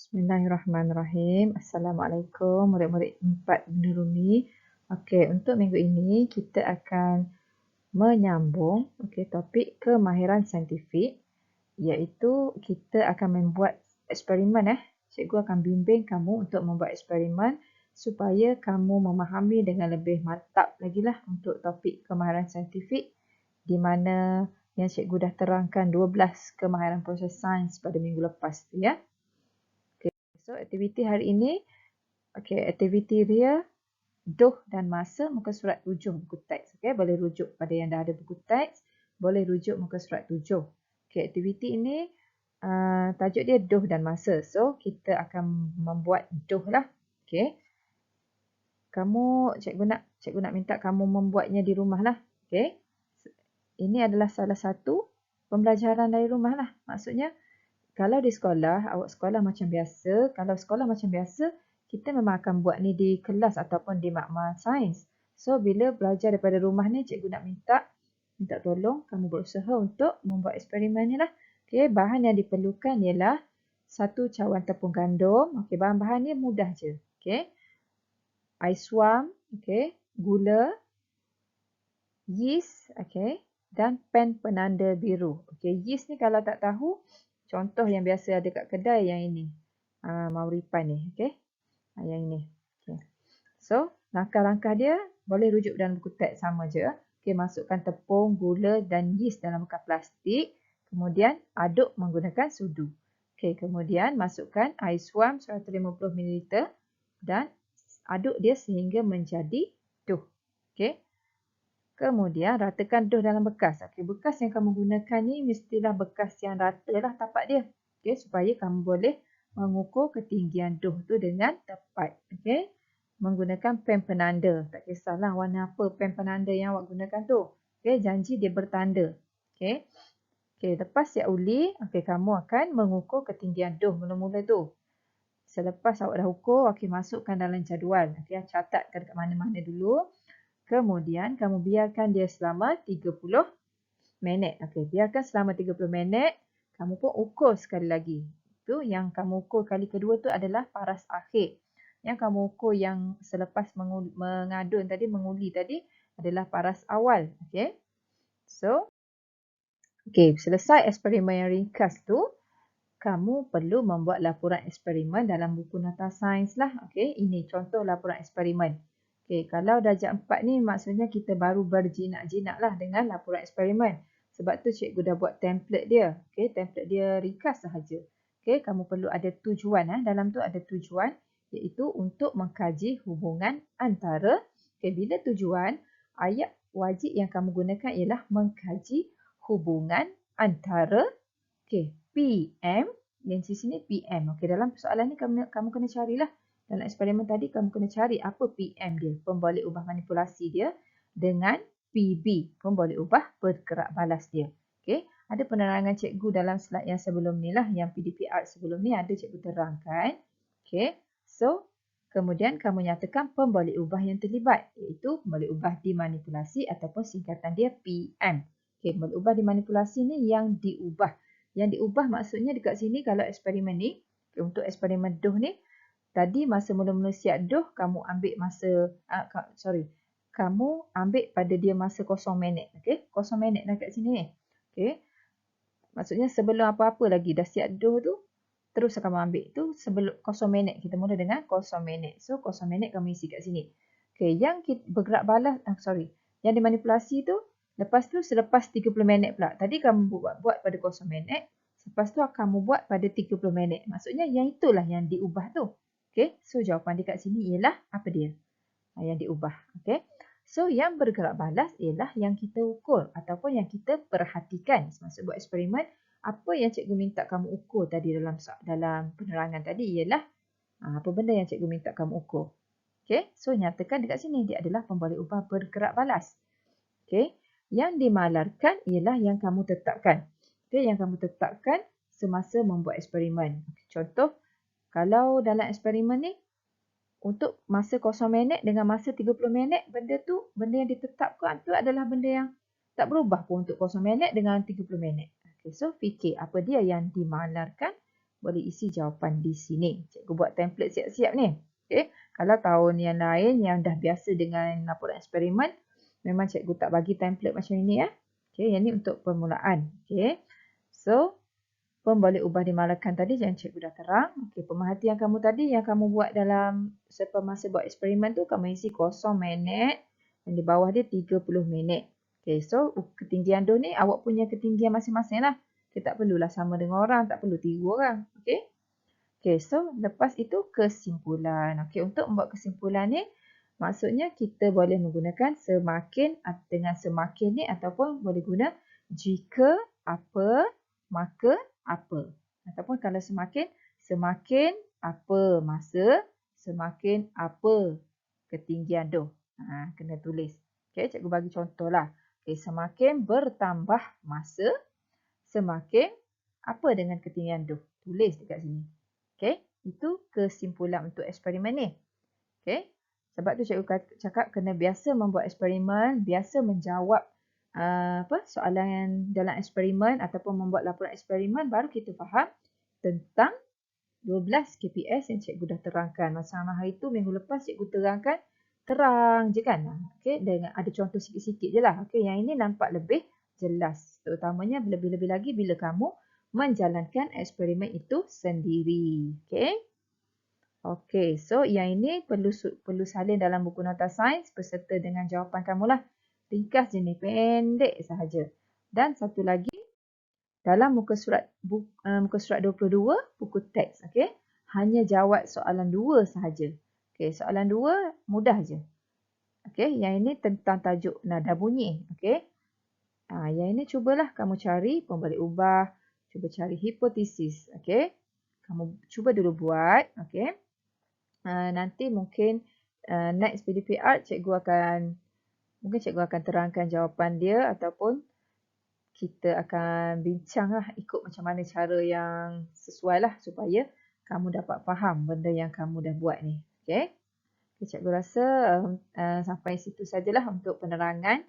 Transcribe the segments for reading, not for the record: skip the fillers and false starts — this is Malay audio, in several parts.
Bismillahirrahmanirrahim. Assalamualaikum murid-murid 4 Bunda Rumi. Okey, untuk minggu ini kita akan menyambung topik kemahiran saintifik, iaitu kita akan membuat eksperimen. Cikgu akan bimbing kamu untuk membuat eksperimen supaya kamu memahami dengan lebih mantap lagi lah untuk topik kemahiran saintifik, di mana yang cikgu dah terangkan 12 kemahiran proses sains pada minggu lepas tu ya. So, aktiviti hari ini, aktiviti dia doh dan masa muka surat 7 buku teks. Boleh rujuk pada yang dah ada buku teks, boleh rujuk muka surat 7. Aktiviti ini tajuk dia doh dan masa. So, kita akan membuat doh lah. Cikgu nak minta kamu membuatnya di rumah lah. Ini adalah salah satu pembelajaran dari rumah lah. Maksudnya, kalau di sekolah, awak sekolah macam biasa. Kalau sekolah macam biasa, kita memang akan buat ni di kelas ataupun di makmal sains. So, bila belajar daripada rumah ni, cikgu nak minta tolong kamu berusaha untuk membuat eksperimen ni lah. Bahan yang diperlukan ialah 1 cawan tepung gandum. Bahan-bahan ni mudah je. Ais suam, gula, yeast, dan pen penanda biru. Yeast ni kalau tak tahu, contoh yang biasa ada kat kedai yang ini. Mauripan ni. Yang ini. So, langkah-langkah dia boleh rujuk dalam buku teks sama je. Masukkan tepung, gula dan yeast dalam bekas plastik. Kemudian aduk menggunakan sudu. Kemudian masukkan air suam 150 ml dan aduk dia sehingga menjadi doh. Kemudian ratakan doh dalam bekas. Bekas yang kamu gunakan ni mestilah bekas yang rata lah tapak dia. Supaya kamu boleh mengukur ketinggian doh tu dengan tepat. Menggunakan pen penanda. Tak kisahlah warna apa pen penanda yang awak gunakan tu. Janji dia bertanda. Lepas siap uli, kamu akan mengukur ketinggian doh mula-mula tu. Selepas awak dah ukur, masukkan dalam jadual. Catatkan dekat mana-mana dulu. Kemudian kamu biarkan dia selama 30 minit. Biarkan selama 30 minit. Kamu pun ukur sekali lagi. Itu yang kamu ukur kali kedua tu adalah paras akhir. Yang kamu ukur yang selepas mengadun tadi, menguli tadi adalah paras awal. So, selesai eksperimen yang ringkas tu, kamu perlu membuat laporan eksperimen dalam buku nota sains lah. Ini contoh laporan eksperimen. Kalau darjah 4 ni maksudnya kita baru berjinak-jinak lah dengan laporan eksperimen. Sebab tu cikgu dah buat template dia. Template dia ringkas sahaja. Kamu perlu ada tujuan. Dalam tu ada tujuan iaitu untuk mengkaji hubungan antara. Bila tujuan, ayat wajib yang kamu gunakan ialah mengkaji hubungan antara PM. Yang di sini PM. Dalam soalan ni kamu kena carilah. Dalam eksperimen tadi, kamu kena cari apa PM dia, pemboleh ubah manipulasi dia, dengan PB, pemboleh ubah bergerak balas dia. Ada penerangan cikgu dalam slide yang sebelum ni lah, yang PDP Art sebelum ni ada cikgu terangkan. So, kemudian kamu nyatakan pemboleh ubah yang terlibat, iaitu pemboleh ubah dimanipulasi ataupun singkatan dia PM. Pemboleh ubah dimanipulasi ni yang diubah. Yang diubah maksudnya dekat sini kalau eksperimen ni, untuk eksperimen doh ni, tadi masa mula-mula siap doh, kamu ambil masa, kamu ambil pada dia masa 0 minit. 0 minit dah kat sini ni. Maksudnya sebelum apa-apa lagi dah siap doh tu, terus kamu ambil tu sebelum 0 minit. Kita mula dengan 0 minit. So 0 minit kamu isi kat sini. Yang bergerak balas, yang dimanipulasi tu, lepas tu selepas 30 minit pula. Tadi kamu buat pada 0 minit, lepas tu kamu buat pada 30 minit. Maksudnya yang itulah yang diubah tu. So jawapan dia kat sini ialah apa dia? Yang diubah. So yang bergerak balas ialah yang kita ukur ataupun yang kita perhatikan semasa buat eksperimen. Apa yang cikgu minta kamu ukur tadi dalam penerangan tadi ialah apa benda yang cikgu minta kamu ukur. So nyatakan dekat sini dia adalah pemboleh ubah bergerak balas. Yang dimalarkan ialah yang kamu tetapkan. Yang kamu tetapkan semasa membuat eksperimen. Contoh, kalau dalam eksperimen ni, untuk masa 0 minit dengan masa 30 minit, benda yang ditetapkan tu adalah benda yang tak berubah pun untuk 0 minit dengan 30 minit. So, fikir apa dia yang dimalarkan boleh isi jawapan di sini. Cikgu buat template siap-siap ni. Okay. Kalau tahun yang lain yang dah biasa dengan laporan eksperimen, memang cikgu tak bagi template macam ini ya. Okay, yang ni untuk permulaan. Okay. So, pun boleh ubah dimalakan tadi yang cikgu dah terang. Okay, pemerhatian kamu tadi yang kamu buat dalam semasa buat eksperimen tu, kamu isi 0 minit dan di bawah dia 30 minit. Okay, so ketinggian doh ni awak punya ketinggian masing-masing lah. Okay, tak perlulah sama dengan orang, tak perlu tiru orang. Okay. Okay, so lepas itu kesimpulan. Okay, untuk membuat kesimpulan ni, maksudnya kita boleh menggunakan semakin dengan semakin ni ataupun boleh guna jika apa, maka apa. Ataupun kalau semakin, semakin apa masa, semakin apa ketinggian doh. Kena tulis. Okay, cikgu bagi contoh lah. Okay, semakin bertambah masa, semakin apa dengan ketinggian doh. Tulis dekat sini. Okay, itu kesimpulan untuk eksperimen ni. Okay, sebab tu cikgu cakap kena biasa membuat eksperimen, biasa menjawab soalan dalam eksperimen ataupun membuat laporan eksperimen, baru kita faham tentang 12 KPS yang cikgu dah terangkan. Macam hari tu, minggu lepas cikgu terangkan, terang je kan. Okay, dengan ada contoh sikit-sikit je lah. Okay, yang ini nampak lebih jelas. Terutamanya lebih-lebih lagi bila kamu menjalankan eksperimen itu sendiri. Okay. Okay, so yang ini perlu salin dalam buku nota sains beserta dengan jawapan kamu lah. Ringkas je ni, pendek sahaja. Dan satu lagi, dalam muka surat 22, buku teks. Okay, hanya jawab soalan 2 sahaja. Okay, soalan 2 mudah je. Okay, yang ini tentang tajuk nada bunyi. Okay. Yang ini cubalah kamu cari, pun boleh ubah. Cuba cari hipotesis. Okay. Kamu cuba dulu buat. Okay. Nanti mungkin next PDPR cikgu akan terangkan jawapan dia ataupun kita akan bincang lah ikut macam mana cara yang sesuai lah supaya kamu dapat faham benda yang kamu dah buat ni. Okay. Cikgu rasa sampai situ sajalah untuk penerangan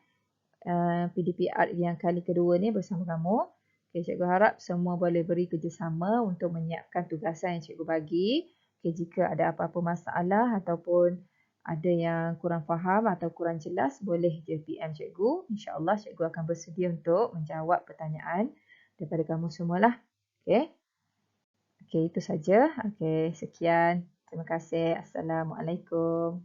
PDPR yang kali kedua ni bersama kamu. Okay, cikgu harap semua boleh beri kerjasama untuk menyiapkan tugasan yang cikgu bagi. Okay, jika ada apa-apa masalah ataupun ada yang kurang faham atau kurang jelas, boleh je PM cikgu. InsyaAllah cikgu akan bersedia untuk menjawab pertanyaan daripada kamu semualah. Okay. Okay, itu saja. Okay, sekian. Terima kasih. Assalamualaikum.